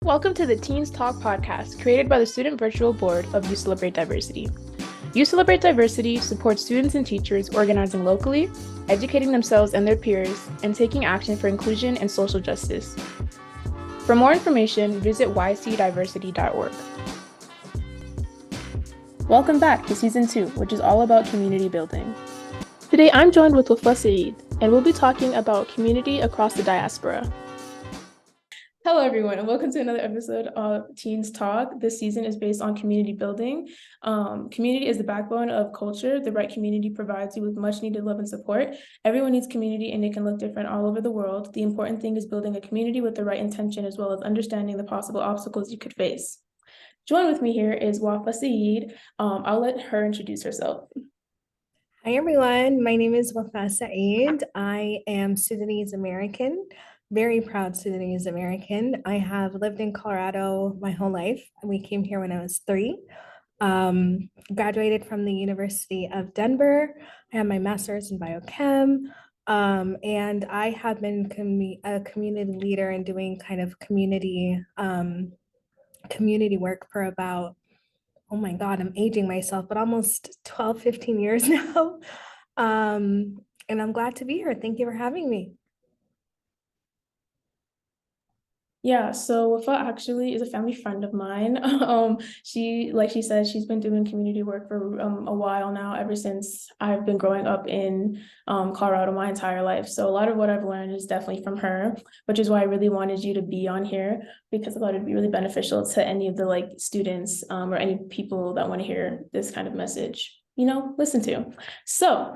Welcome to the Teens Talk podcast, created by the Student Virtual Board of You Celebrate Diversity. You Celebrate Diversity supports students and teachers organizing locally, educating themselves and their peers, and taking action for inclusion and social justice. For more information, visit ycdiversity.org. Welcome back to Season 2, which is all about community building. Today I'm joined with Wafa Saeed, and we'll be talking about community across the diaspora. Hello, everyone, and welcome to another episode of Teens Talk. This season is based on community building. Community is the backbone of culture. The right community provides you with much needed love and support. Everyone needs community, and it can look different all over the world. The important thing is building a community with the right intention, as well as understanding the possible obstacles you could face. Join with me here is Wafa Saeed. I'll let her introduce herself. Hi, everyone. My name is Wafa Saeed. I am Sudanese American, very proud Sudanese American. I have lived in Colorado my whole life. We came here when I was 3. Graduated from the University of Denver. I have my master's in biochem. And I have been a community leader and doing kind of community work for about, oh my God, I'm aging myself, but almost 12, 15 years now. And I'm glad to be here. Thank you for having me. Yeah, so Wafa actually is a family friend of mine. Like she said, she's been doing community work for a while now, ever since I've been growing up in Colorado my entire life. So a lot of what I've learned is definitely from her, which is why I really wanted you to be on here, because I thought it'd be really beneficial to any of the like students or any people that want to hear this kind of message, listen to. So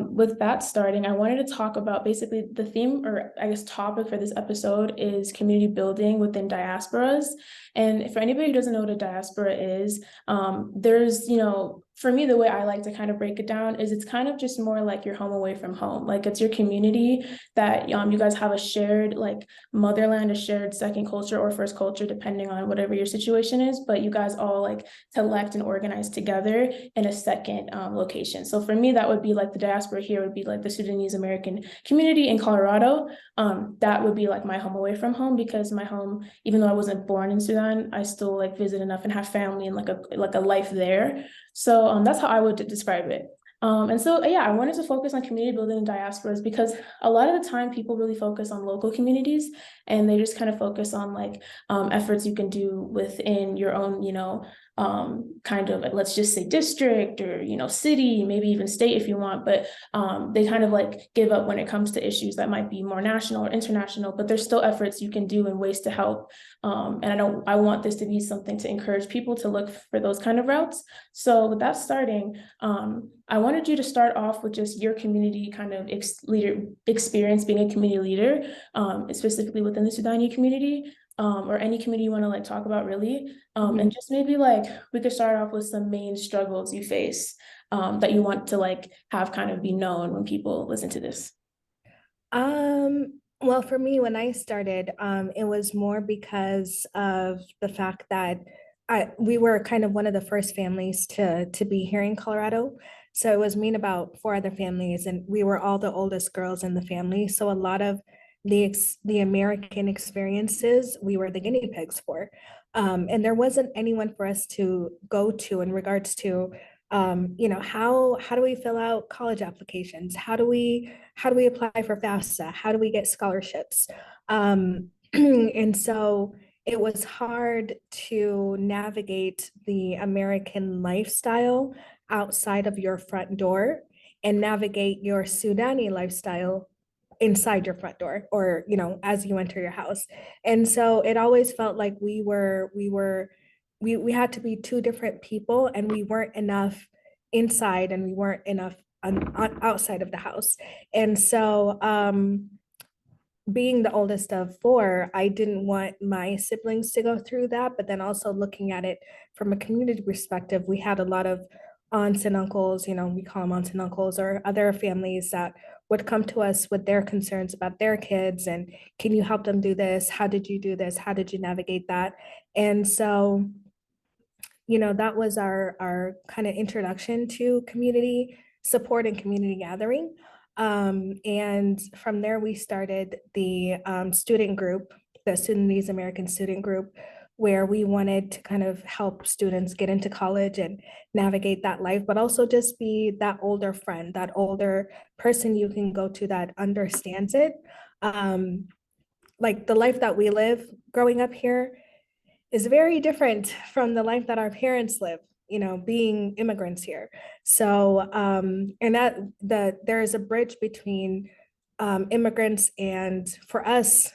with that starting, I wanted to talk about basically the theme, or I guess topic for this episode, is community building within diasporas. And for anybody who doesn't know what a diaspora is, there's, for me, the way I like to kind of break it down is it's kind of just more like your home away from home. Like it's your community that you guys have a shared like motherland, a shared second culture or first culture, depending on whatever your situation is. But you guys all like collect and organize together in a second location. So for me, that would be like the diaspora here would be like the Sudanese American community in Colorado. That would be like my home away from home, because my home, even though I wasn't born in Sudan, I still like visit enough and have family and like a life there. So that's how I would describe it. And so, yeah, I wanted to focus on community building in diasporas because a lot of the time people really focus on local communities, and they just kind of focus on like efforts you can do within your own, kind of, let's just say district or, city, maybe even state if you want. But they kind of like give up when it comes to issues that might be more national or international, but there's still efforts you can do and ways to help. And I want this to be something to encourage people to look for those kind of routes. So with that starting, I wanted you to start off with just your community kind of leader experience being a community leader, specifically within the Sudani community, or any community you want to like talk about really. And just maybe like we could start off with some main struggles you face that you want to like have kind of be known when people listen to this. Well, for me, when I started, it was more because of the fact that we were kind of one of the first families to be here in Colorado. So it was me and about 4 other families, and we were all the oldest girls in the family. So a lot of the American experiences, we were the guinea pigs for. And there wasn't anyone for us to go to in regards to, how do we fill out college applications? How do we apply for FAFSA? How do we get scholarships? And so it was hard to navigate the American lifestyle outside of your front door and navigate your Sudani lifestyle inside your front door, or as you enter your house. And so it always felt like we had to be 2 different people, and we weren't enough inside and we weren't enough outside of the house. And so being the oldest of 4, I didn't want my siblings to go through that. But then also looking at it from a community perspective, we had a lot of aunts and uncles, we call them aunts and uncles, or other families that would come to us with their concerns about their kids. And can you help them do this? How did you do this? How did you navigate that? And so, that was our kind of introduction to community support and community gathering. And from there, we started the student group. the Sudanese American student group, where we wanted to kind of help students get into college and navigate that life, but also just be that older friend, that older person you can go to that understands it. Um, like the life that we live growing up here is very different from the life that our parents live, you know, being immigrants here. So, and that there is a bridge between immigrants and for us,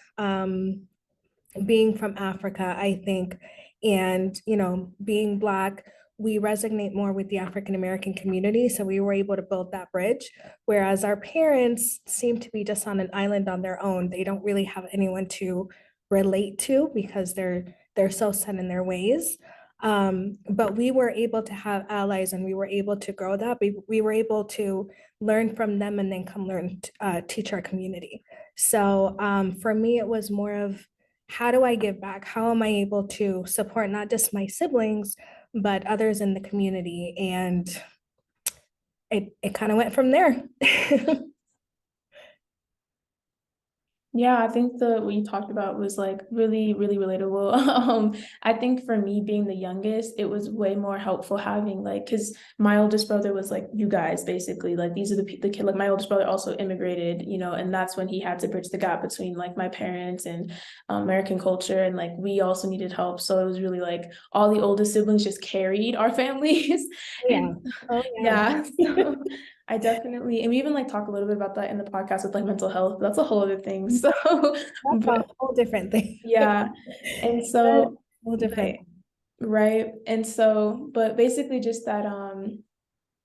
being from Africa, I think, and you know, being Black, we resonate more with the African American community. So we were able to build that bridge. Whereas our parents seem to be just on an island on their own. They don't really have anyone to relate to because they're so set in their ways. But we were able to have allies and we were able to grow that. We were able to learn from them and then come learn, teach our community. So for me, it was more of how do I give back? How am I able to support not just my siblings, but others in the community? And it kind of went from there. Yeah, I think the what you talked about was like really, really relatable. I think for me being the youngest, it was way more helpful having like, because my oldest brother was like, you guys basically like these are the kid. Like my oldest brother also immigrated, you know, and that's when he had to bridge the gap between like my parents and American culture, and like we also needed help. So it was really like all the oldest siblings just carried our families, Yeah. and Oh yeah. yeah. So I definitely, and we even like talk a little bit about that in the podcast with like mental health. That's a whole other thing. So, That's a but whole different thing. yeah. And That's a so, whole different. but, right. And so, but basically just that,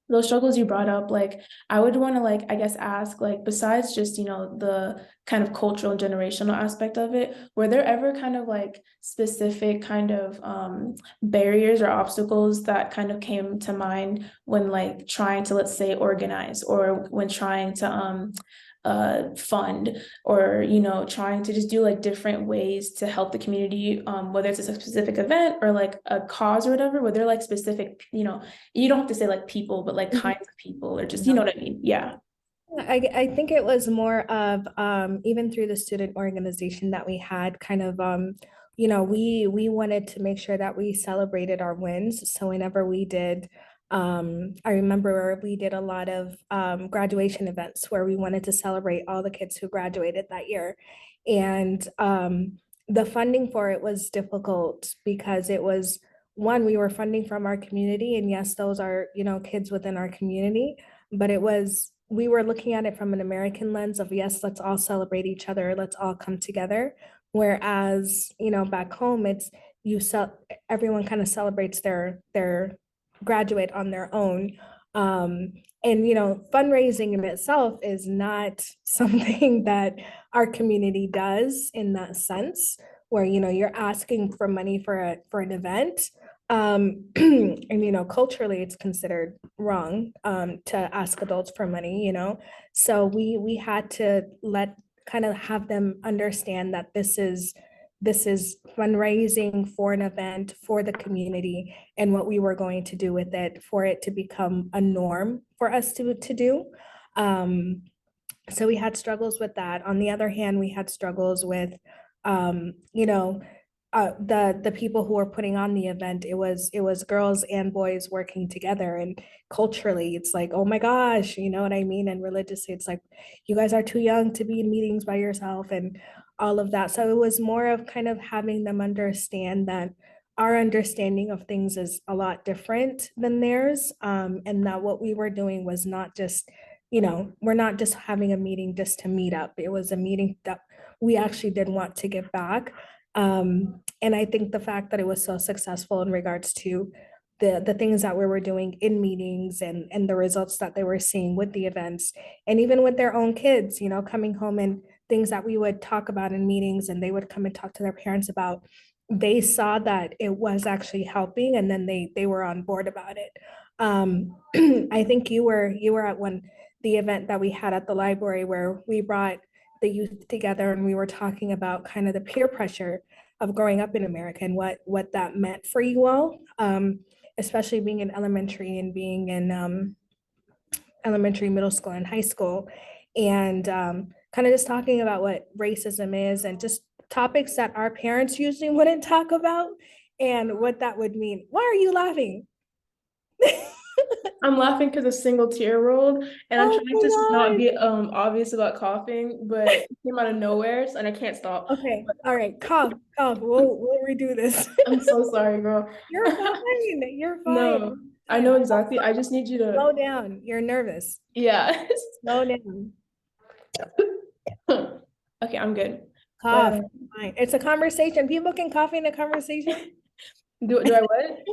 those struggles you brought up, like I would want to like I guess ask like besides just you know the kind of cultural and generational aspect of it, were there ever kind of like specific kind of barriers or obstacles that kind of came to mind when like trying to, let's say, organize, or when trying to fund, or you know trying to just do like different ways to help the community, whether it's a specific event or like a cause or whatever, were there like specific, you know, you don't have to say like people, but like Mhm. kinds of people, or just, you know what I mean? Yeah. I think it was more of even through the student organization that we had kind of you know, we wanted to make sure that we celebrated our wins. So whenever we did I remember we did a lot of graduation events where we wanted to celebrate all the kids who graduated that year. And the funding for it was difficult because it was one, we were funding from our community, and yes, those are, you know, kids within our community, but it was we were looking at it from an American lens of yes, let's all celebrate each other, let's all come together. Whereas, you know, back home, it's you sell everyone kind of celebrates their graduate on their own. And you know, fundraising in itself is not something that our community does in that sense, where you know you're asking for money for an event, and you know culturally it's considered wrong to ask adults for money, you know. So we had to let kind of have them understand that this is fundraising for an event for the community and what we were going to do with it for it to become a norm for us to do. So we had struggles with that. On the other hand, we had struggles with you know, the people who were putting on the event. It was girls and boys working together, and culturally it's like, oh my gosh, you know what I mean, and religiously it's like you guys are too young to be in meetings by yourself and all of that. So it was more of kind of having them understand that our understanding of things is a lot different than theirs, and that what we were doing was not just, you know, we're not just having a meeting just to meet up. It was a meeting that we actually did want to give back. And I think the fact that it was so successful in regards to the things that we were doing in meetings and the results that they were seeing with the events, and even with their own kids, you know, coming home and things that we would talk about in meetings and they would come and talk to their parents about, they saw that it was actually helping, and then they were on board about it. I think you were at the event that we had at the library where we brought the youth together and we were talking about kind of the peer pressure of growing up in America and what that meant for you all, especially being in elementary and being in elementary, middle school, and high school, and kind of just talking about what racism is and just topics that our parents usually wouldn't talk about and what that would mean. Why are you laughing? I'm laughing because a single tear rolled, and I'm Oh trying to not my be obvious about coughing, but it came out of nowhere, and I can't stop. God. Okay. All right. Cough, cough. We'll redo this. I'm so sorry, girl. You're fine. You're fine. No, You're I know fine. exactly. I just need you to, Slow down. You're nervous. yeah. Slow down. Okay, I'm good. But Cough. Fine. It's a conversation. People can cough in a conversation. do I what?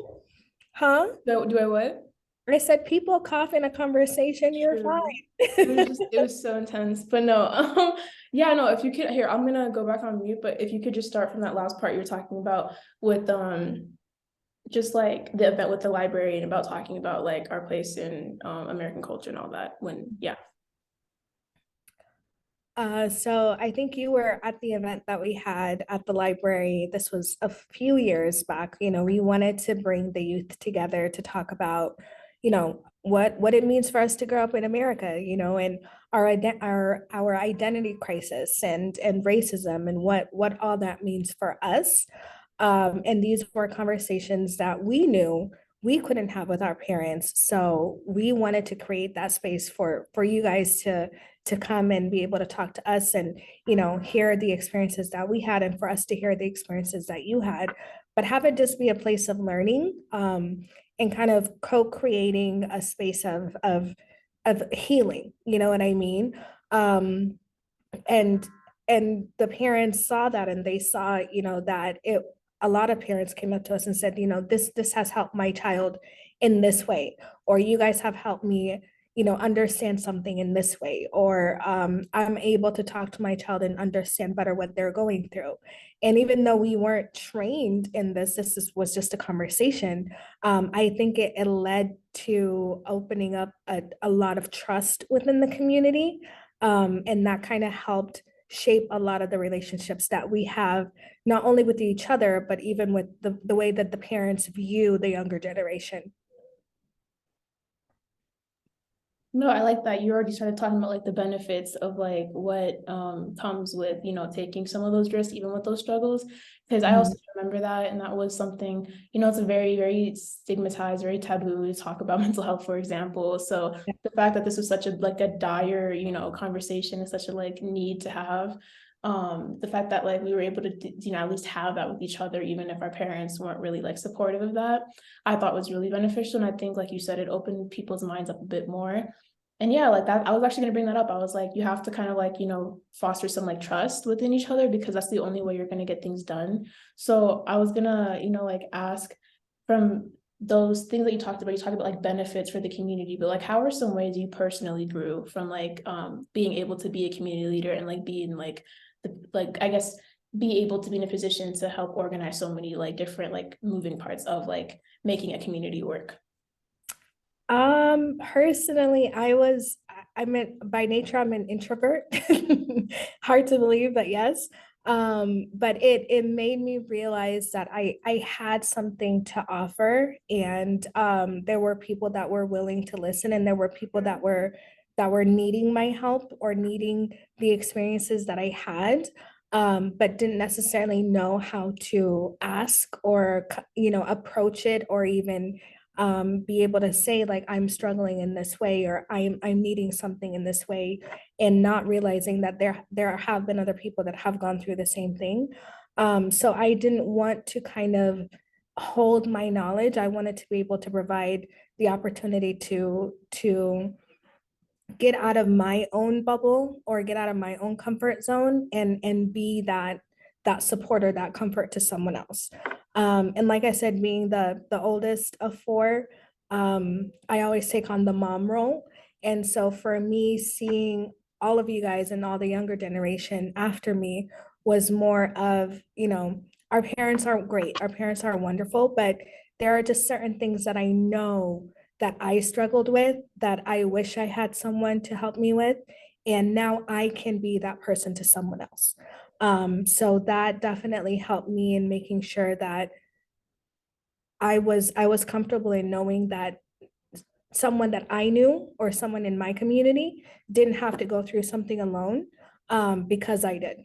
Huh? Do I what? I said people cough in a conversation. You're True. It was so intense. But no, yeah, no, if you could here, I'm gonna go back on mute, but if you could just start from that last part you were talking about with just like the event with the library and about talking about like our place in American culture and all that when yeah. So I think you were at the event that we had at the library. This was a few years back. You know, we wanted to bring the youth together to talk about, you know, what it means for us to grow up in America, you know, and our identity crisis and racism and what all that means for us. And these were conversations that we knew we couldn't have with our parents. So we wanted to create that space for you guys to come and be able to talk to us and, you know, hear the experiences that we had and for us to hear the experiences that you had, but have it just be a place of learning, and kind of co-creating a space of healing, you know what I mean? And and the parents saw that and they saw, you know, that it a lot of parents came up to us and said, you know, this has helped my child in this way, or you guys have helped me, you know, understand something in this way, or I'm able to talk to my child and understand better what they're going through. And even though we weren't trained in was just a conversation. I think it led to opening up a lot of trust within the community, and that kind of helped shape a lot of the relationships that we have, not only with each other, but even with the way that the parents view the younger generation. No, I like that you already started talking about like the benefits of like what comes with, you know, taking some of those risks, even with those struggles. Because I also Mhm. remember that, and that was something, you know, it's a very, very stigmatized, very taboo to talk about mental health, for example. So the fact that this was such a like a dire, you know, conversation and such a like need to have, the fact that like we were able to, you know, at least have that with each other, even if our parents weren't really like supportive of that, I thought was really beneficial. And I think, like you said, it opened people's minds up a bit more. And yeah, like that, I was actually gonna bring that up. I was like, you have to kind of like, you know, foster some like trust within each other because that's the only way you're gonna get things done. So I was gonna, you know, like ask from those things that you talked about like benefits for the community, but like how are some ways you personally grew from like being able to be a community leader and like being like like I guess be able to be in a position to help organize so many like different like moving parts of like making a community work. Personally, I'm by nature, I'm an introvert. Hard to believe, but yes. But it made me realize that I had something to offer, and there were people that were willing to listen, and there were people that were needing my help or needing the experiences that I had, but didn't necessarily know how to ask or, you know, approach it, or even be able to say like I'm struggling in this way, or I'm needing something in this way, and not realizing that there have been other people that have gone through the same thing. So I didn't want to kind of hold my knowledge. I wanted to be able to provide the opportunity to get out of my own bubble or get out of my own comfort zone and be that support or that comfort to someone else. And like I said, being the oldest of four, I always take on the mom role. And so for me, seeing all of you guys and all the younger generation after me was more of, you know, our parents are great, our parents are wonderful, but there are just certain things that I know that I struggled with that I wish I had someone to help me with. And now I can be that person to someone else. So that definitely helped me in making sure that I was comfortable in knowing that someone that I knew or someone in my community didn't have to go through something alone, because I did.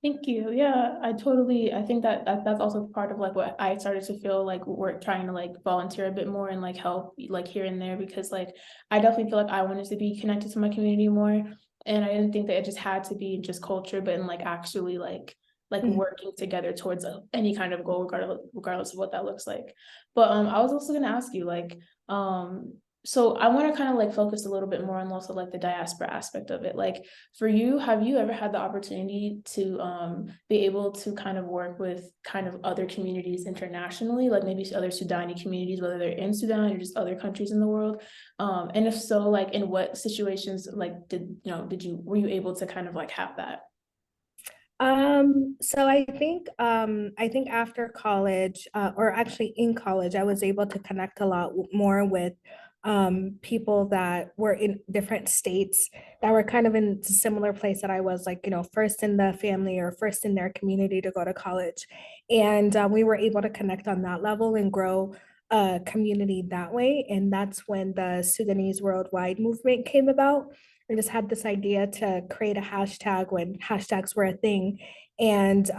Thank you. Yeah, I think that, that's also part of like what I started to feel like we're trying to like volunteer a bit more and like help like here and there, because like I definitely feel like I wanted to be connected to my community more. And I didn't think that it just had to be in just culture, but in like actually like Mhm. working together towards any kind of goal, regardless of what that looks like. But I was also gonna ask you like um so I want to kind of like focus a little bit more on also like the diaspora aspect of it. Like for you, have you ever had the opportunity to be able to kind of work with kind of other communities internationally, like maybe other Sudani communities, whether they're in Sudan or just other countries in the world? And if so, like in what situations like did you were you able to kind of like have that? So I think after college, or actually in college, I was able to connect a lot more with people that were in different states that were kind of in a similar place that I was, like, first in the family or first in their community to go to college. And we were able to connect on that level and grow a community that way. And that's when the Sudanese Worldwide movement came about. I just had this idea to create a hashtag when hashtags were a thing. And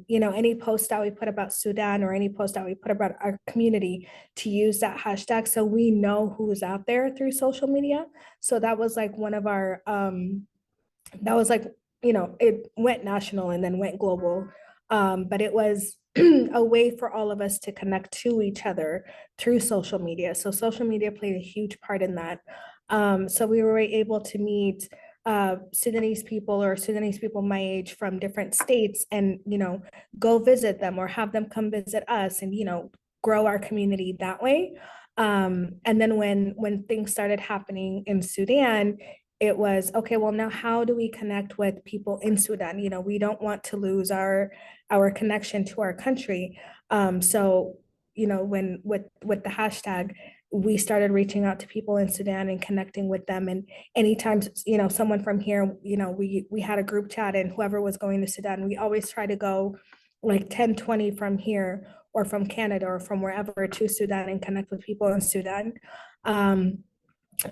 any post that we put about Sudan or any post that we put about our community, to use that hashtag so we know who's out there through social media. So that was like one of our that was like, it went national and then went global. But it was a way for all of us to connect to each other through social media. So social media played a huge part in that. So we were able to meet Sudanese people or Sudanese people my age from different states, and go visit them or have them come visit us, and grow our community that way. And then when things started happening in Sudan, it was okay, well, now how do we connect with people in Sudan? We don't want to lose our connection to our country. So when with the hashtag, we started reaching out to people in Sudan and connecting with them. And anytime someone from here, we had a group chat, and whoever was going to Sudan, we always try to go like 10, 20 from here or from Canada or from wherever to Sudan and connect with people in Sudan. um,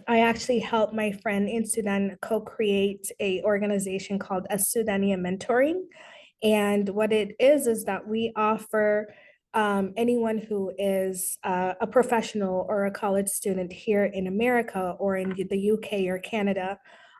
I actually helped my friend in Sudan co-create a organization called a Sudania Mentoring. And what it is that we offer anyone who is a professional or a college student here in America or in the UK or Canada,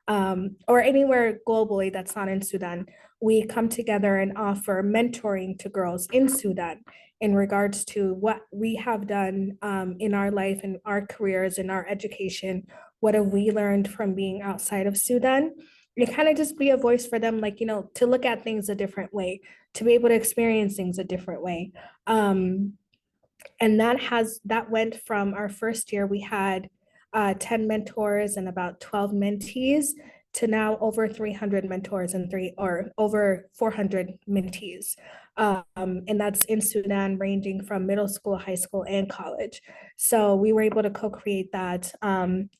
or anywhere globally that's not in Sudan. We come together and offer mentoring to girls in Sudan in regards to what we have done in our life and our careers and our education. What have we learned from being outside of Sudan? And kind of just be a voice for them, like, to look at things a different way, to be able to experience things a different way. Um, and that went from our first year, we had 10 mentors and about 12 mentees, to now over 300 mentors and over 400 mentees. And that's in Sudan, ranging from middle school, high school, and college. So we were able to co-create that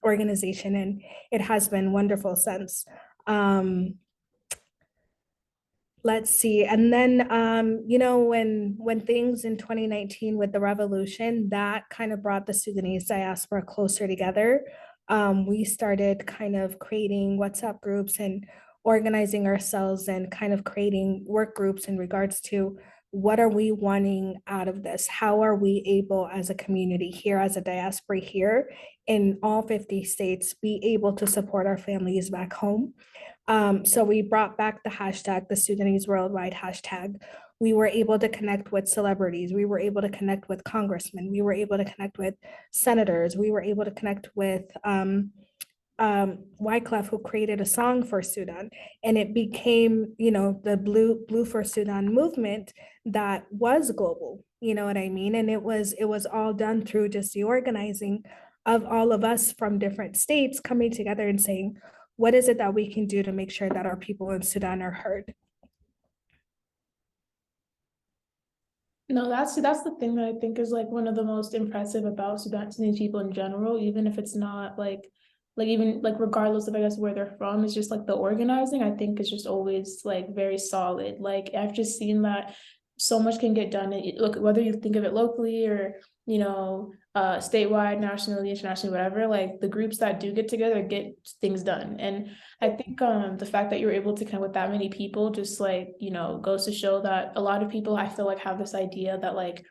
organization, and it has been wonderful since. Um, let's see. And then when things in 2019 with the revolution, that kind of brought the Sudanese diaspora closer together. We started kind of creating WhatsApp groups and organizing ourselves and kind of creating work groups in regards to what are we wanting out of this? How are we able as a community here, as a diaspora here in all 50 states, be able to support our families back home? So we brought back the hashtag, the Sudanese Worldwide hashtag. We were able to connect with celebrities. We were able to connect with congressmen. We were able to connect with senators. We were able to connect with Wyclef, who created a song for Sudan, and it became, the Blue for Sudan movement that was global. You know what I mean? And it was all done through just the organizing of all of us from different states coming together and saying, what is it that we can do to make sure that our people in Sudan are heard? No, that's the thing that I think is like one of the most impressive about Sudanese people in general, even if it's not like even like regardless of I guess where they're from, it's just like the organizing I think is just always like very solid. Like I've just seen that so much can get done. Look, whether you think of it locally or statewide, nationally, internationally, whatever, like the groups that do get together get things done. And I think the fact that you're able to connect with that many people just like, you know, goes to show that a lot of people I feel like have this idea that like,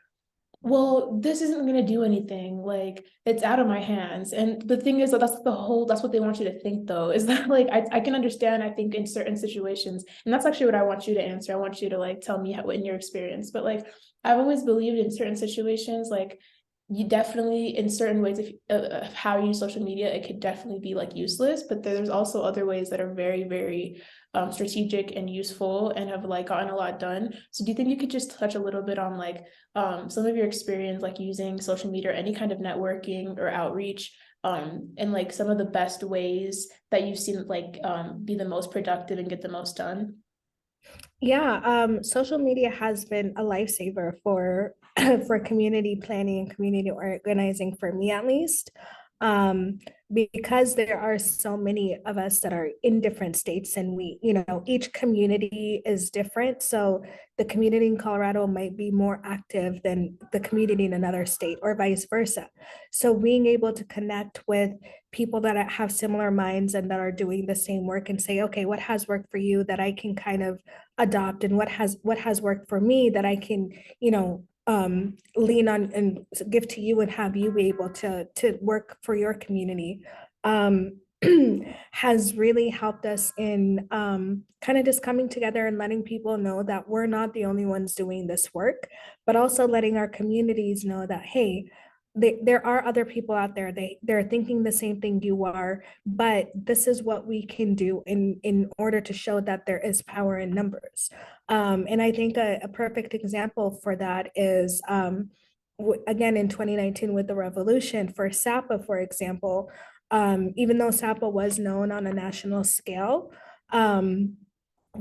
well, this isn't going to do anything. Like it's out of my hands. And the thing is that that's what they want you to think though, is that like, I can understand, I think in certain situations, and that's actually what I want you to answer. I want you to like, tell me how, in your experience, but like, I've always believed in certain situations, like you definitely in certain ways, if how you use social media, it could definitely be like useless, but there's also other ways that are very, very strategic and useful and have like gotten a lot done. So do you think you could just touch a little bit on like some of your experience like using social media or any kind of networking or outreach, and like some of the best ways that you've seen like be the most productive and get the most done? Yeah, social media has been a lifesaver for for community planning and community organizing for me at least. Because there are so many of us that are in different states and we, you know, each community is different. So the community in Colorado might be more active than the community in another state or vice versa. So being able to connect with people that have similar minds and that are doing the same work and say, okay, what has worked for you that I can kind of adopt, and what has worked for me that I can, you know, lean on and give to you and have you be able to work for your community, has really helped us in kind of just coming together and letting people know that we're not the only ones doing this work, but also letting our communities know that, hey, there are other people out there, they're thinking the same thing you are, but this is what we can do in order to show that there is power in numbers. And I think a perfect example for that is again in 2019 with the revolution for SAPA, for example. Even though SAPA was known on a national scale, when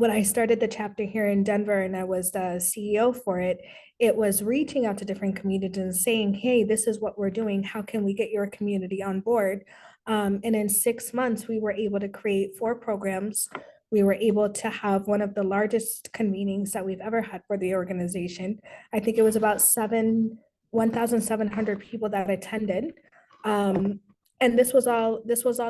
I started the chapter here in Denver and I was the CEO for it, it was reaching out to different communities and saying, hey, this is what we're doing. How can we get your community on board? And in 6 months, we were able to create 4 programs. We were able to have one of the largest convenings that we've ever had for the organization. I think it was about 1,700 people that attended. And this was all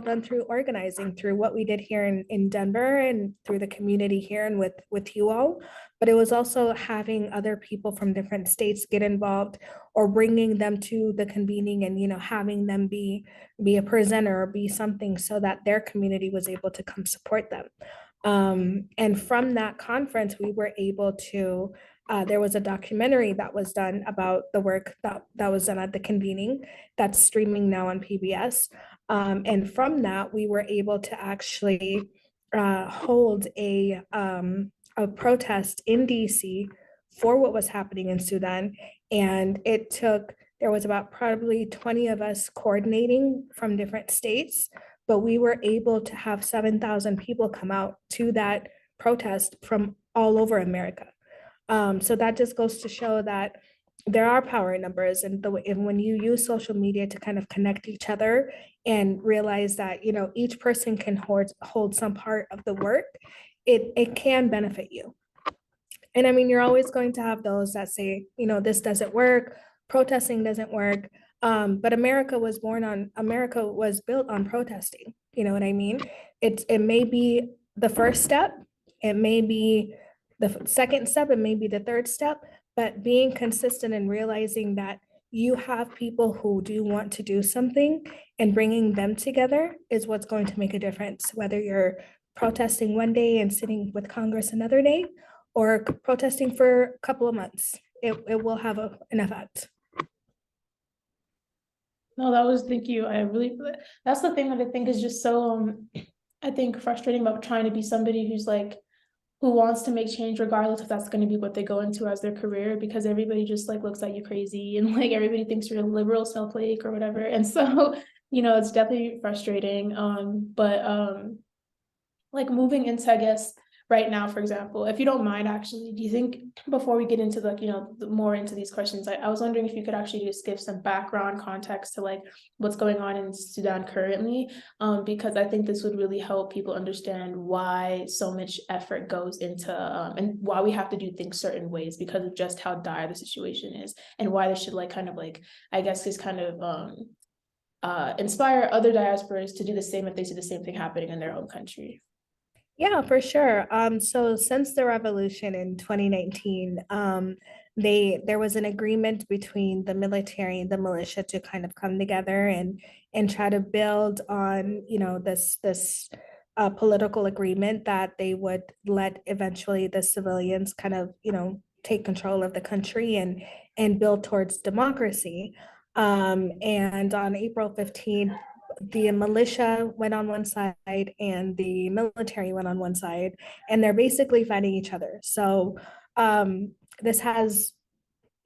done through organizing, through what we did here in Denver and through the community here and with you all. But it was also having other people from different states get involved or bringing them to the convening and, you know, having them be a presenter or be something so that their community was able to come support them. And from that conference, we were able to, there was a documentary that was done about the work that was done at the convening that's streaming now on PBS. And from that, we were able to actually hold a protest in DC for what was happening in Sudan. And there was about probably 20 of us coordinating from different states, but we were able to have 7,000 people come out to that protest from all over America. So that just goes to show that there are power in numbers, and when you use social media to kind of connect each other and realize that, you know, each person can hold some part of the work, it can benefit you. And I mean, you're always going to have those that say, you know, this doesn't work, protesting doesn't work. But America was built on protesting. You know what I mean? It may be the first step, it may be the second step, it may be the third step, but being consistent and realizing that you have people who do want to do something and bringing them together is what's going to make a difference, whether you're protesting one day and sitting with Congress another day, or protesting for a couple of months. It will have an effect. No, thank you. That's the thing that I think is just so, I think frustrating about trying to be somebody who's like, who wants to make change regardless if that's going to be what they go into as their career, because everybody just like looks at you crazy and like everybody thinks you're a liberal snowflake or whatever. And so, you know, it's definitely frustrating. But like moving into, I guess, right now, for example, if you don't mind, actually, do you think before we get into like, more into these questions, I was wondering if you could actually just give some background context to like what's going on in Sudan currently, because I think this would really help people understand why so much effort goes into and why we have to do things certain ways because of just how dire the situation is, and why they should like kind of like, I guess, just kind of inspire other diasporas to do the same if they see the same thing happening in their own country. Yeah, for sure. So since the revolution in 2019, there was an agreement between the military and the militia to kind of come together and try to build on, this political agreement that they would let eventually the civilians kind of, take control of the country and build towards democracy. And on April 15th, the militia went on one side and the military went on one side, and they're basically fighting each other. So this has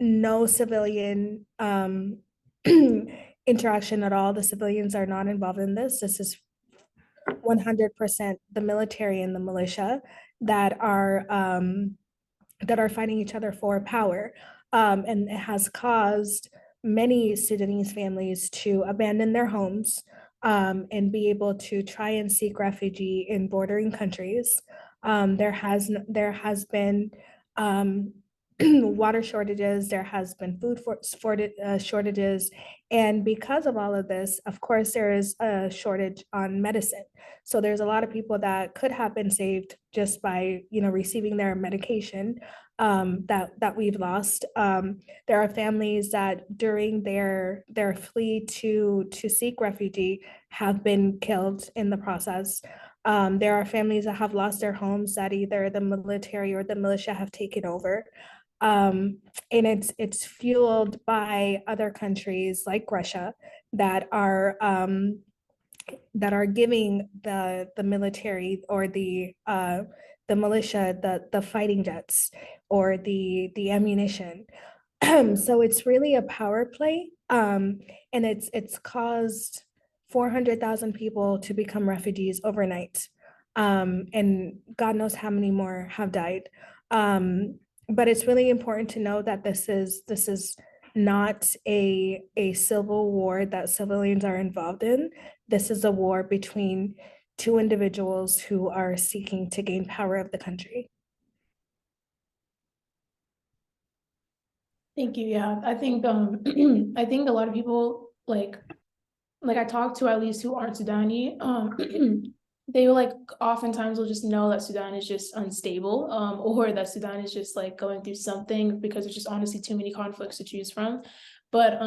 no civilian interaction at all. The civilians are not involved in this. This is 100% the military and the militia that are fighting each other for power. And it has caused many Sudanese families to abandon their homes and be able to try and seek refuge in bordering countries. There has been water shortages, there has been shortages, and because of all of this, of course, there is a shortage on medicine. So there's a lot of people that could have been saved just by receiving their medication that we've lost. There are families that during their flee to seek refuge have been killed in the process. There are families that have lost their homes that either the military or the militia have taken over. And it's fueled by other countries like Russia that are giving the military or the militia the fighting jets or the ammunition. So it's really a power play, and it's caused 400,000 people to become refugees overnight, and God knows how many more have died. But it's really important to know that this is not a civil war that civilians are involved in. This is a war between two individuals who are seeking to gain power of the country. Thank you. Yeah, I think I think a lot of people like I talk to at least who aren't Sudani, they will like oftentimes will just know that Sudan is just unstable, or that Sudan is just like going through something because there's just honestly too many conflicts to choose from. But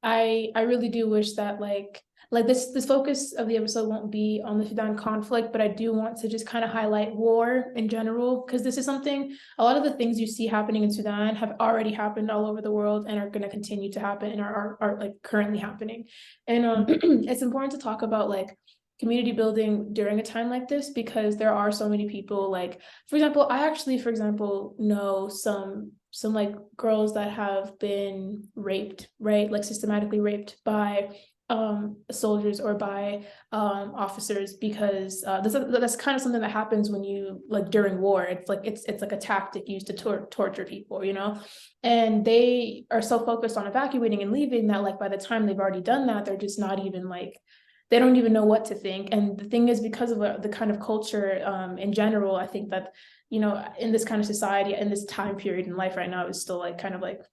I really do wish that like this focus of the episode won't be on the Sudan conflict, but I do want to just kind of highlight war in general, because this is something, a lot of the things you see happening in Sudan have already happened all over the world and are going to continue to happen and are like currently happening. And it's important to talk about like community building during a time like this, because there are so many people, like for example, I actually, for example, know some like girls that have been raped, right, like systematically raped by soldiers or by officers, because that's kind of something that happens when you like during war. It's like it's like a tactic used to torture people, and they are so focused on evacuating and leaving that like by the time they've already done that, they're just not even like, they don't even know what to think. And the thing is, because of the kind of culture in general, I think that in this kind of society, in this time period in life right now, is still like kind of like,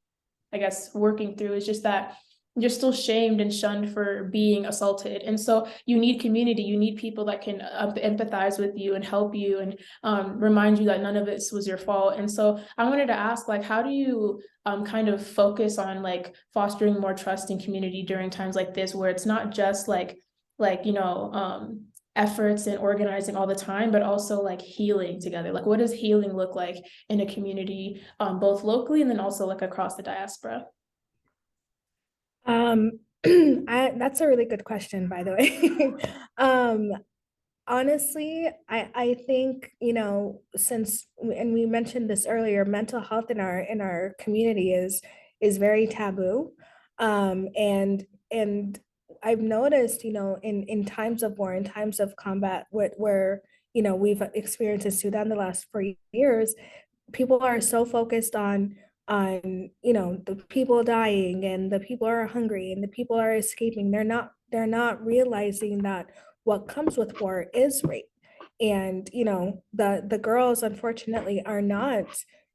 I guess, working through, is just that you're still shamed and shunned for being assaulted. And so you need community, you need people that can empathize with you and help you and remind you that none of this was your fault. And so I wanted to ask, like, how do you kind of focus on like fostering more trust and community during times like this, where it's not just efforts and organizing all the time, but also like healing together? Like, what does healing look like in a community, both locally and then also like across the diaspora? Um, that's a really good question, by the way. Um, Honestly, I think, since and we mentioned this earlier, mental health in our community is very taboo. And I've noticed, in times of war, in times of combat, where we've experienced in Sudan the last 4 years. People are so focused on the people dying and the people are hungry and the people are escaping. They're not realizing that what comes with war is rape. And the girls unfortunately are not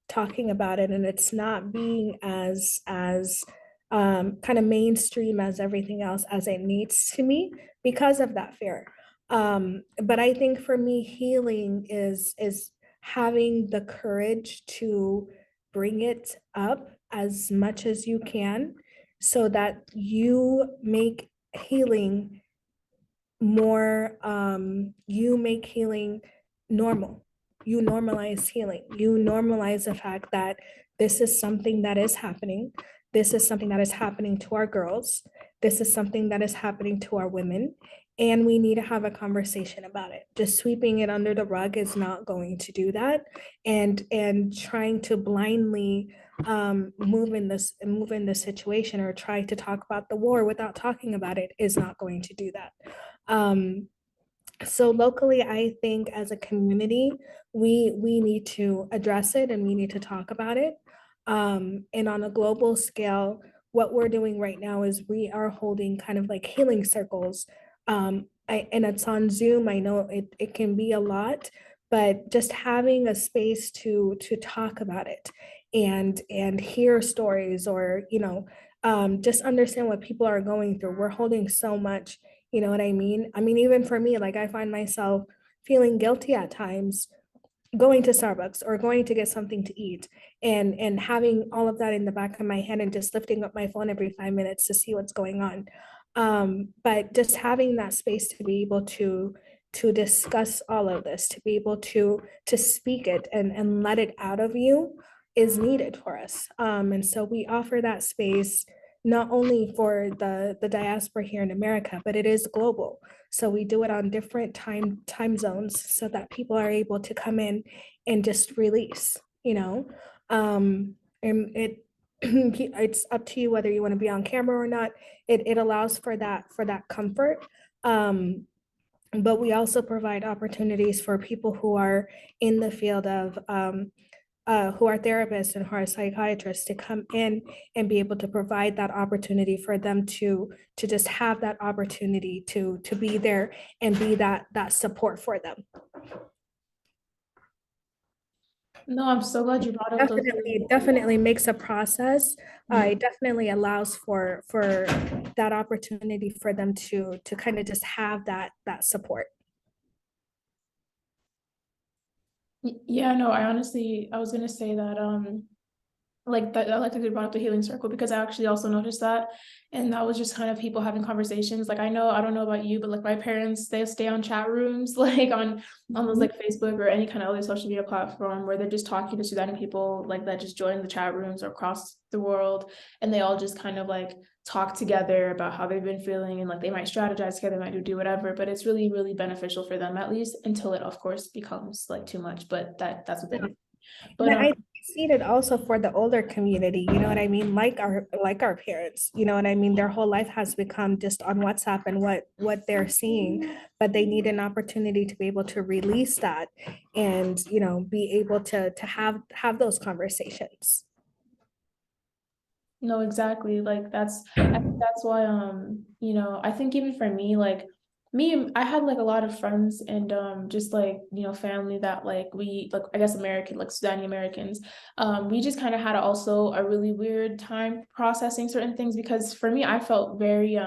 talking about it, and it's not being as kind of mainstream as everything else as it needs to be because of that fear. But I think for me, healing is having the courage to bring it up as much as you can so that you make healing more, you make healing normal. You normalize healing. You normalize the fact that this is something that is happening. This is something that is happening to our girls. This is something that is happening to our women. And we need to have a conversation about it. Just sweeping it under the rug is not going to do that. And trying to blindly move in this situation or try to talk about the war without talking about it is not going to do that. Um, so locally, I think as a community, we need to address it and we need to talk about it. And on a global scale, what we're doing right now is we are holding kind of like healing circles. And it's on Zoom. I know it can be a lot, but just having a space to talk about it and hear stories or just understand what people are going through. We're holding so much, you know what I mean? I mean, even for me, like I find myself feeling guilty at times going to Starbucks or going to get something to eat and having all of that in the back of my head and just lifting up my phone every 5 minutes to see what's going on. But just having that space to be able to discuss all of this, to be able to speak it and let it out of you is needed for us. And so we offer that space not only for the diaspora here in America, but it is global. So we do it on different time zones so that people are able to come in and just release, and it's up to you whether you want to be on camera or not. It allows for that comfort. But we also provide opportunities for people who are in the field of who are therapists and who are psychiatrists to come in and be able to provide that opportunity for them to just have that opportunity to be there and be that support for them. No, I'm so glad you brought up those. Definitely makes a process. It definitely allows for that opportunity for them to kind of just have that support. Yeah, no, I was gonna say that like that I like that you brought up the healing circle because I actually also noticed that. And that was just kind of people having conversations. Like I don't know about you, but like my parents, they stay on chat rooms, like on those like Facebook or any kind of other social media platform where they're just talking to Sudani people like that just join the chat rooms or across the world. And they all just kind of like talk together about how they've been feeling and like they might strategize together, they might do whatever, but it's really, really beneficial for them at least until it of course becomes like too much. But that's within. But Yeah, I see it also for the older community, you know what I mean? Like our parents, you know what I mean? Their whole life has become just on WhatsApp and what they're seeing, but they need an opportunity to be able to release that and be able to have those conversations. no, exactly. Like I think that's why I think even for me, like I had like a lot of friends and just like, family that like we like I guess American, like Sudani Americans. We just kind of had also a really weird time processing certain things because for me, I felt very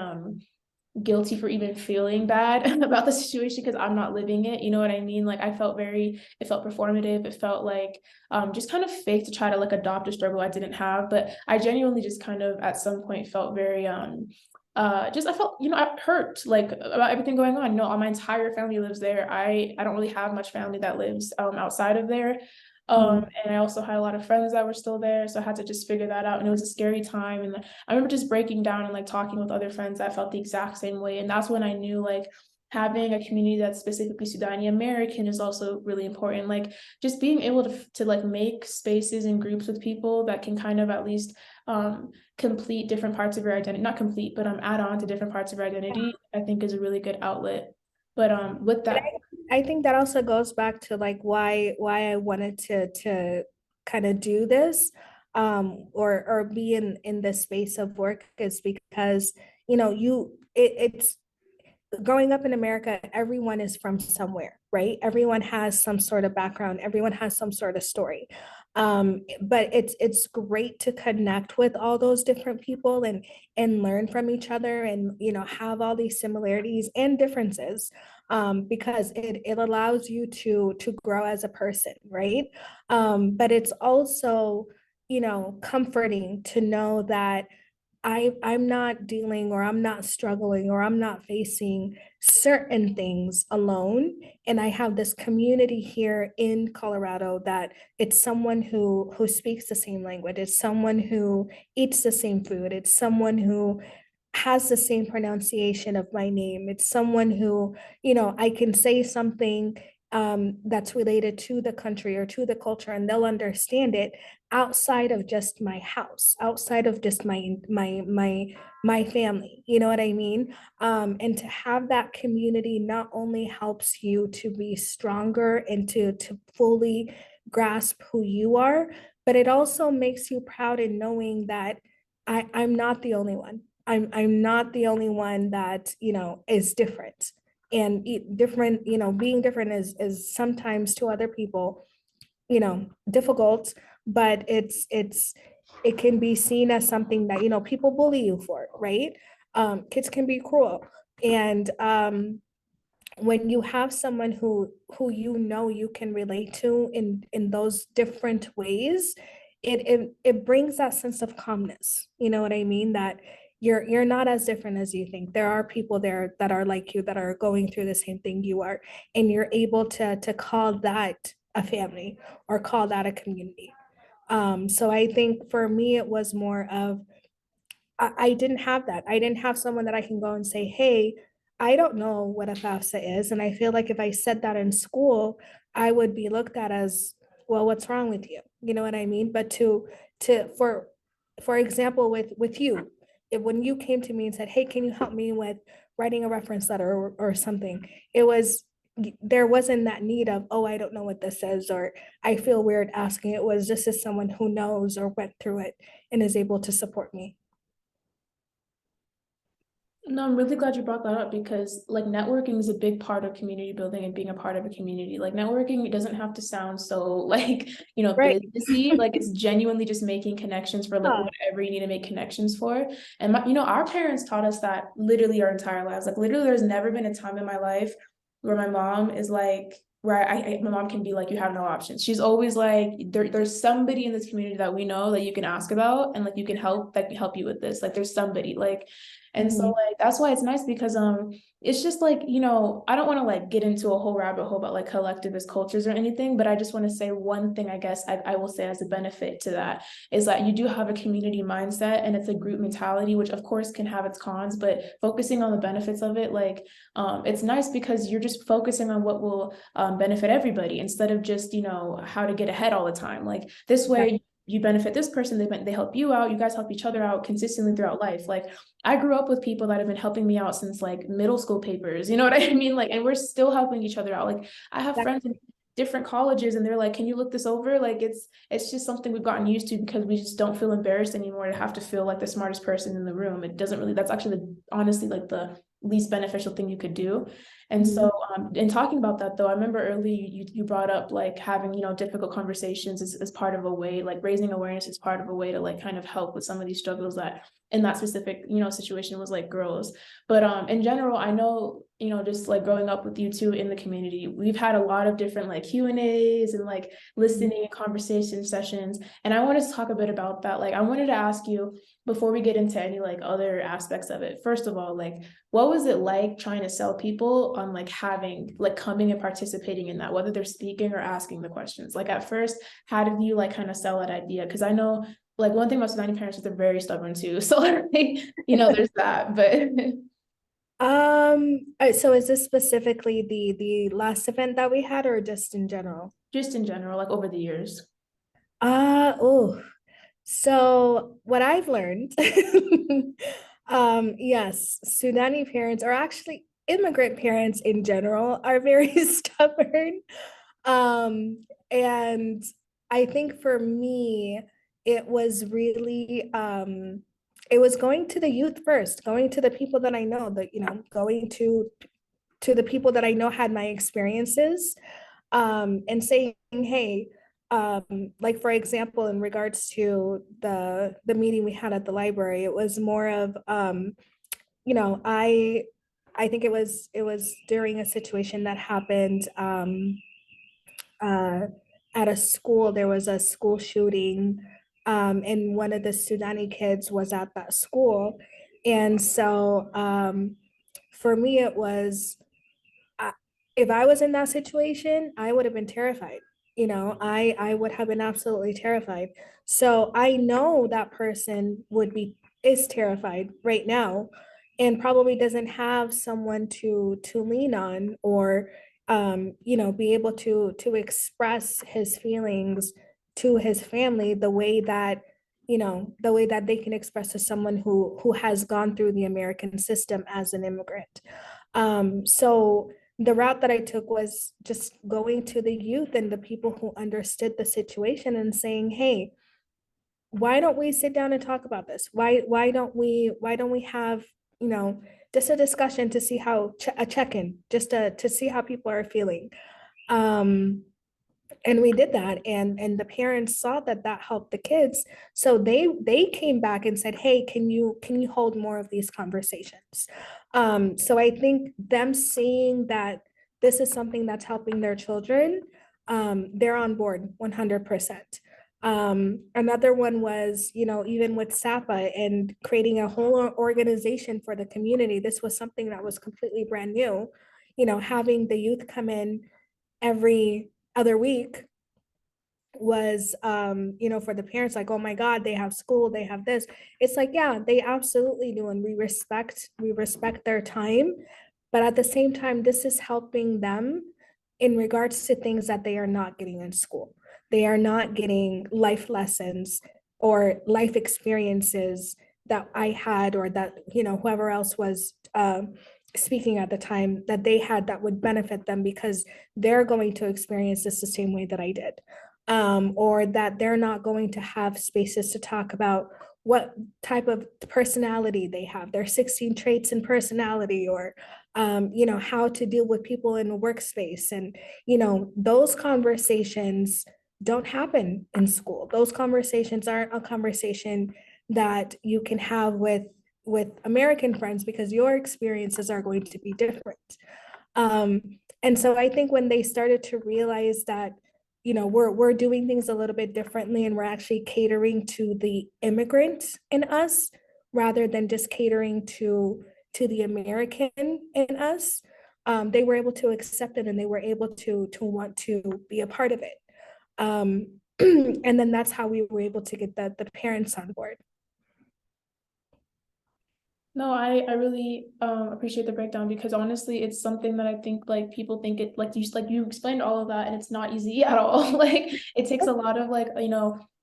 guilty for even feeling bad about the situation because I'm not living it. You know what I mean? Like it felt performative. It felt like just kind of fake to try to like adopt a struggle I didn't have. But I genuinely just kind of at some point felt very just I felt, I hurt like about everything going on. No, my entire family lives there. I don't really have much family that lives outside of there. And I also had a lot of friends that were still there, so I had to just figure that out. And it was a scary time. And I remember just breaking down and like talking with other friends that felt the exact same way. And that's when I knew like having a community that's specifically Sudani American is also really important. Like just being able to like make spaces and groups with people that can kind of at least complete different parts of your identity, not complete, but add on to different parts of your identity, I think is a really good outlet. But with And that, I think that also goes back to like why I wanted to kind of do this or be in this space of work is because it's growing up in America, everyone is from somewhere, right? Everyone has some sort of background, everyone has some sort of story. But it's great to connect with all those different people and learn from each other and have all these similarities and differences because it allows you to grow as a person, right? But it's also comforting to know that I'm not dealing or I'm not struggling or I'm not facing certain things alone. And I have this community here in Colorado that it's someone who speaks the same language. It's someone who eats the same food. It's someone who has the same pronunciation of my name. It's someone who, I can say something that's related to the country or to the culture and they'll understand it outside of just my house, outside of just my family. You know what I mean? And to have that community not only helps you to be stronger and to fully grasp who you are, but it also makes you proud in knowing that I'm not the only one. I'm not the only one that is different. And different, being different is sometimes to other people, difficult, but it can be seen as something that people bully you for, right? Kids can be cruel, and when you have someone who you can relate to in those different ways, it brings that sense of calmness. You know what I mean? That you're not as different as you think. There are people there that are like you, that are going through the same thing you are, and you're able to call that a family or call that a community. So I think for me it was more of I didn't have that. I didn't have someone that I can go and say, hey, I don't know what a FAFSA is. And I feel like if I said that in school, I would be looked at as, well, what's wrong with you? You know what I mean? But to for example, with you, when you came to me and said, hey, can you help me with writing a reference letter or something? It was there wasn't that need of, oh, I don't know what this is, or I feel weird asking. It was just as someone who knows or went through it and is able to support me. no, I'm really glad you brought that up because like networking is a big part of community building and being a part of a community. Like networking, it doesn't have to sound so like, Right. businessy. Like it's genuinely just making connections for like Yeah. whatever you need to make connections for. And our parents taught us that literally our entire lives. Like literally there's never been a time in my life where my mom is like where my mom can be like, you have no options. She's always like, there's somebody in this community that we know that you can ask about and like you can help that can help you with this. Like there's somebody like and so Mhm. like that's why it's nice because it's just like, I don't want to like get into a whole rabbit hole about like collectivist cultures or anything, but I just want to say one thing I guess I will say as a benefit to that is that you do have a community mindset and it's a group mentality, which of course can have its cons, but focusing on the benefits of it, like it's nice because you're just focusing on what will benefit everybody instead of just, how to get ahead all the time. Like this Right. way you benefit this person, they help you out, you guys help each other out consistently throughout life. Like I grew up with people that have been helping me out since like middle school papers, you know what I mean? Like, and we're still helping each other out. Like I have friends in Exactly. different colleges and they're like, can you look this over? Like it's just something we've gotten used to because we just don't feel embarrassed anymore to have to feel like the smartest person in the room. It doesn't really, that's actually honestly like the least beneficial thing you could do. And Mhm. so in talking about that though, I remember early you brought up like having, difficult conversations as part of a way, like raising awareness is part of a way to like kind of help with some of these struggles that in that specific situation was like girls. But in general I know just like growing up with you too in the community, we've had a lot of different like Q&As and like listening and conversation sessions, and I wanted to talk a bit about that. Like I wanted to ask you before we get into any like other aspects of it, first of all, like what was it like trying to sell people on like having like coming and participating in that, whether they're speaking or asking the questions? Like at first, how did you like kind of sell that idea? Because I know like one thing about Sudani parents is they're very stubborn too. So like, there's that. But So is this specifically the last event that we had or just in general? just in general, like over the years. Oh, so what I've learned, yes, Sudani parents are actually immigrant parents in general are very stubborn. Um, and I think for me, it was really it was going to the youth first, going to the people that I know, that going to the people that I know had my experiences, and saying, hey, like for example, in regards to the meeting we had at the library, it was more of I think it was during a situation that happened uh, at a school. There was a school shooting, and one of the Sudani kids was at that school, and so for me it was, I, if I was in that situation, I would have been terrified. I would have been absolutely terrified. So I know that person is terrified right now, and probably doesn't have someone to lean on, or be able to express his feelings to his family the way that they can express to someone who has gone through the American system as an immigrant. So the route that I took was just going to the youth and the people who understood the situation and saying, hey, why don't we sit down and talk about this? Why don't we have, you know, just a discussion to see a check-in, just to see how people are feeling. Um, and we did that, and the parents saw that that helped the kids, so they came back and said, hey, can you hold more of these conversations. So I think them seeing that this is something that's helping their children, they're on board 100%. Another one was, even with SAPA and creating a whole organization for the community. This was something that was completely brand new, having the youth come in every other week was, for the parents, like, oh my god, they have school, they have this. It's like, yeah, they absolutely do, and we respect their time, but at the same time, this is helping them in regards to things that they are not getting in school. They are not getting life lessons or life experiences that I had, or that whoever else was speaking at the time, that they had, that would benefit them, because they're going to experience this the same way that I did. Or that they're not going to have spaces to talk about what type of personality they have, their 16 traits and personality, or how to deal with people in a workspace. And those conversations don't happen in school. Those conversations aren't a conversation that you can have with American friends, because your experiences are going to be different. um, and so I think when they started to realize that, we're doing things a little bit differently, and we're actually catering to the immigrant in us, rather than just catering to the American in us, they were able to accept it, and they were able to want to be a part of it. Um, and then that's how we were able to get the parents on board. No, I really appreciate the breakdown, because honestly it's something that I think like people think it, like you explained all of that, and it's not easy at all. Like it takes a lot of like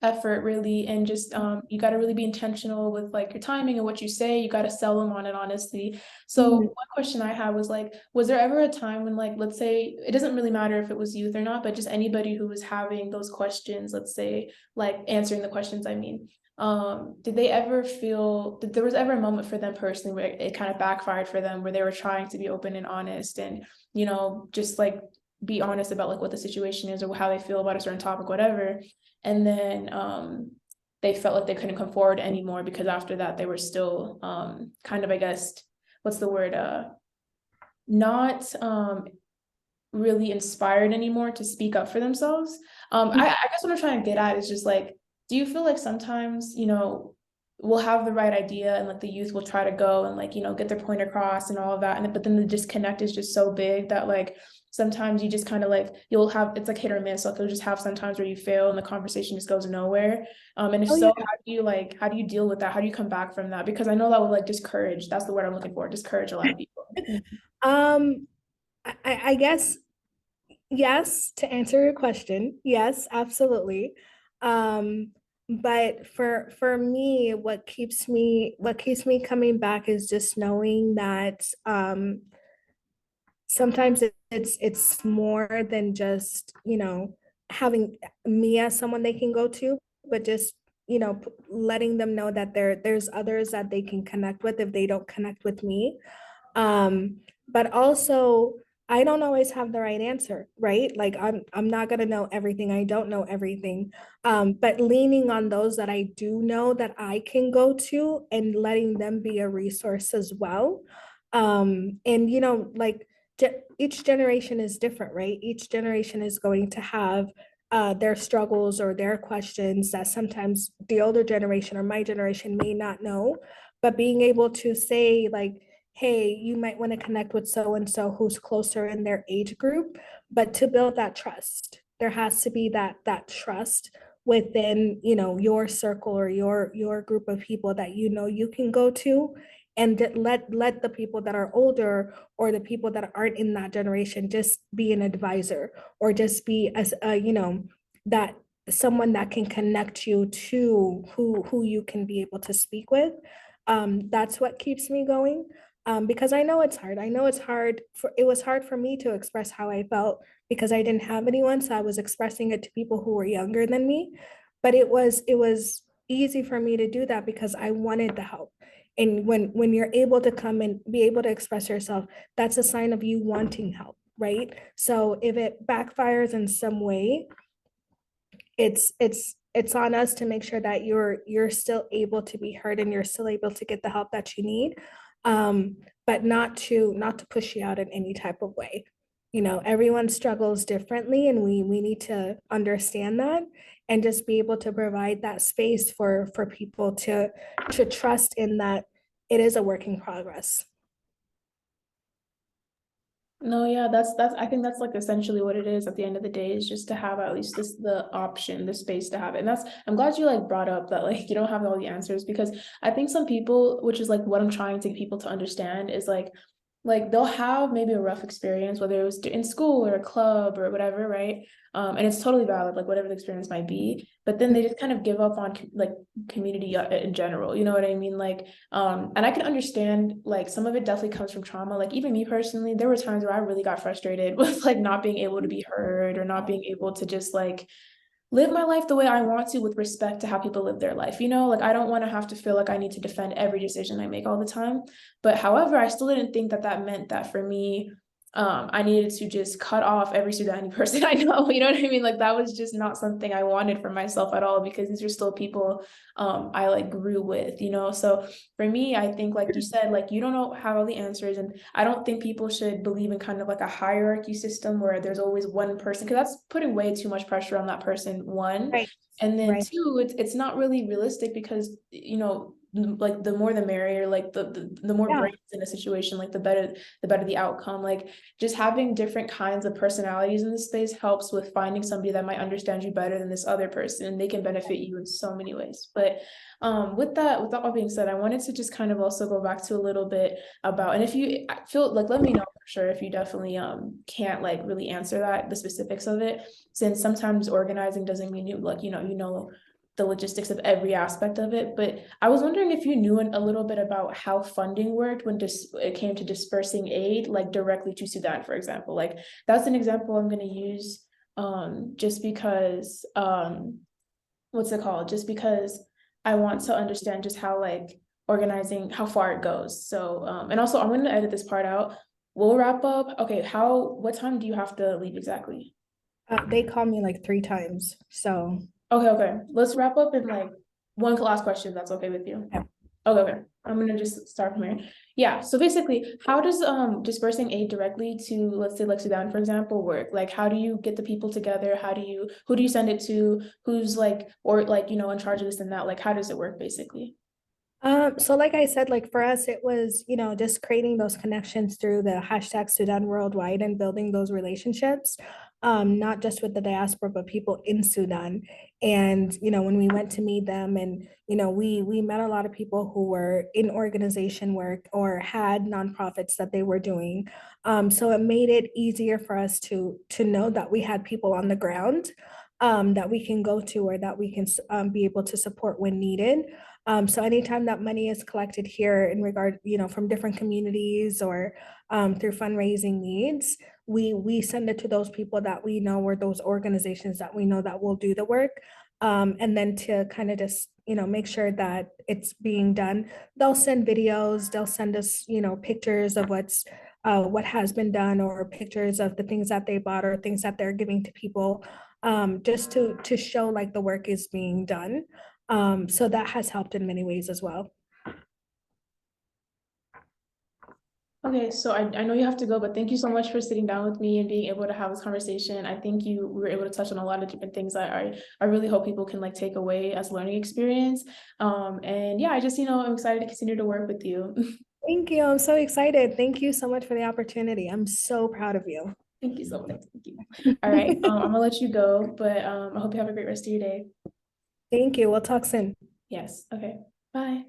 effort really, and just you got to really be intentional with like your timing and what you say. You got to sell them on it, honestly. So Mhm. one question I had was like, was there ever a time when, like, let's say it doesn't really matter if it was youth or not, but just anybody who was having those questions, let's say, like answering the questions, I mean, did they ever feel that there was ever a moment for them personally where it kind of backfired for them, where they were trying to be open and honest, and just like be honest about like what the situation is or how they feel about a certain topic, whatever, and then they felt like they couldn't come forward anymore because after that they were still kind of, I guess, what's the word, not really inspired anymore to speak up for themselves. I guess what I'm trying to get at is just like, do you feel like sometimes, we'll have the right idea and like the youth will try to go and like, get their point across and all of that. And but then the disconnect is just so big that like sometimes you just kind of like you'll have, it's like hit or miss. Like you'll just have sometimes where you fail and the conversation just goes nowhere. And if Oh so, yeah. how do you deal with that? How do you come back from that? Because I know that would like discourage, that's the word I'm looking for, discourage a lot of people. Um, I guess yes, to answer your question, yes, absolutely. Um, but for me, what keeps me coming back is just knowing that sometimes it's more than just, having me as someone they can go to, but just, letting them know that there's others that they can connect with if they don't connect with me. But also, I don't always have the right answer, right? Like I'm not gonna know everything. I don't know everything. But leaning on those that I do know that I can go to and letting them be a resource as well. And like each generation is different, right? Each generation is going to have their struggles or their questions that sometimes the older generation or my generation may not know. But being able to say, like, hey, you might want to connect with so and so who's closer in their age group, but to build that trust, there has to be that trust within, your circle or your group of people that you can go to, and let the people that are older or the people that aren't in that generation just be an advisor, or just be as that someone that can connect you to who you can be able to speak with. That's what keeps me going. Because I know it's hard. I know it was hard for me to express how I felt because I didn't have anyone. So I was expressing it to people who were younger than me. But it was easy for me to do that because I wanted the help. And when you're able to come and be able to express yourself, that's a sign of you wanting help, right? So if it backfires in some way, it's on us to make sure that you're still able to be heard and you're still able to get the help that you need, but not to push you out in any type of way. Everyone struggles differently, and we need to understand that and just be able to provide that space for people to trust in that it is a work in progress. No, yeah, that's I think that's like essentially what it is at the end of the day, is just to have at least this the option, the space to have it. And that's, I'm glad you like brought up that like you don't have all the answers, because I think some people, which is like what I'm trying to get people to understand, is like they'll have maybe a rough experience, whether it was in school or a club or whatever, right? And it's totally valid, like whatever the experience might be. But then they just kind of give up on like community in general. You know what I mean? Like, and I can understand like some of it definitely comes from trauma. Like even me personally, there were times where I really got frustrated with like not being able to be heard, or not being able to just like live my life the way I want to with respect to how people live their life. Like I don't want to have to feel like I need to defend every decision I make all the time. But however, I still didn't think that that meant that for me, I needed to just cut off every Sudani person I know. You know what I mean? Like that was just not something I wanted for myself at all, because these are still people I like grew with. So for me, I think like you said, like you don't know have all the answers, and I don't think people should believe in kind of like a hierarchy system where there's always one person, because that's putting way too much pressure on that person, one. Right. And then Right. two, it's not really realistic, because like the more the merrier, like the more Yeah. brains in a situation, like the better the outcome. Like just having different kinds of personalities in this space helps with finding somebody that might understand you better than this other person, and they can benefit you in so many ways. But with that all being said, I wanted to just kind of also go back to a little bit about, and if you feel like, let me know for sure if you definitely can't like really answer that, the specifics of it, since sometimes organizing doesn't mean you like the logistics of every aspect of it. But I was wondering if you knew a little bit about how funding worked when it came to dispersing aid, like directly to Sudan, for example. Like that's an example I'm going to use just because what's it called? Just because I want to understand just how like organizing, how far it goes. So and also I'm going to edit this part out. We'll wrap up. Okay, what time do you have to leave exactly? They called me like 3 times. So Okay. Let's wrap up in like one last question, if that's okay with you. yeah. Okay. I'm gonna just start from here. Yeah. So basically, how does dispersing aid directly to, let's say, like Sudan, for example, work? Like how do you get the people together? Who do you send it to? Who's like, or like, in charge of this and that? Like how does it work basically? So like I said, like for us, it was, just creating those connections through the hashtag Sudan Worldwide and building those relationships, not just with the diaspora, but people in Sudan. And, when we went to meet them, and, we met a lot of people who were in organization work or had nonprofits that they were doing. So it made it easier for us to know that we had people on the ground, that we can go to, or that we can be able to support when needed. So anytime that money is collected here in regard, from different communities or through fundraising needs, we send it to those people that we know, or those organizations that we know that will do the work. And then to kind of just, make sure that it's being done, they'll send videos, they'll send us, pictures of what has been done, or pictures of the things that they bought or things that they're giving to people, just to show like the work is being done. So that has helped in many ways as well. Okay, so I know you have to go, but thank you so much for sitting down with me and being able to have this conversation. I think we were able to touch on a lot of different things that I really hope people can like take away as learning experience. And yeah, I just, I'm excited to continue to work with you. Thank you. I'm so excited. Thank you so much for the opportunity. I'm so proud of you. Thank you so much. Thank you. All right, I'm gonna let you go, but I hope you have a great rest of your day. Thank you. We'll talk soon. Yes, okay, bye.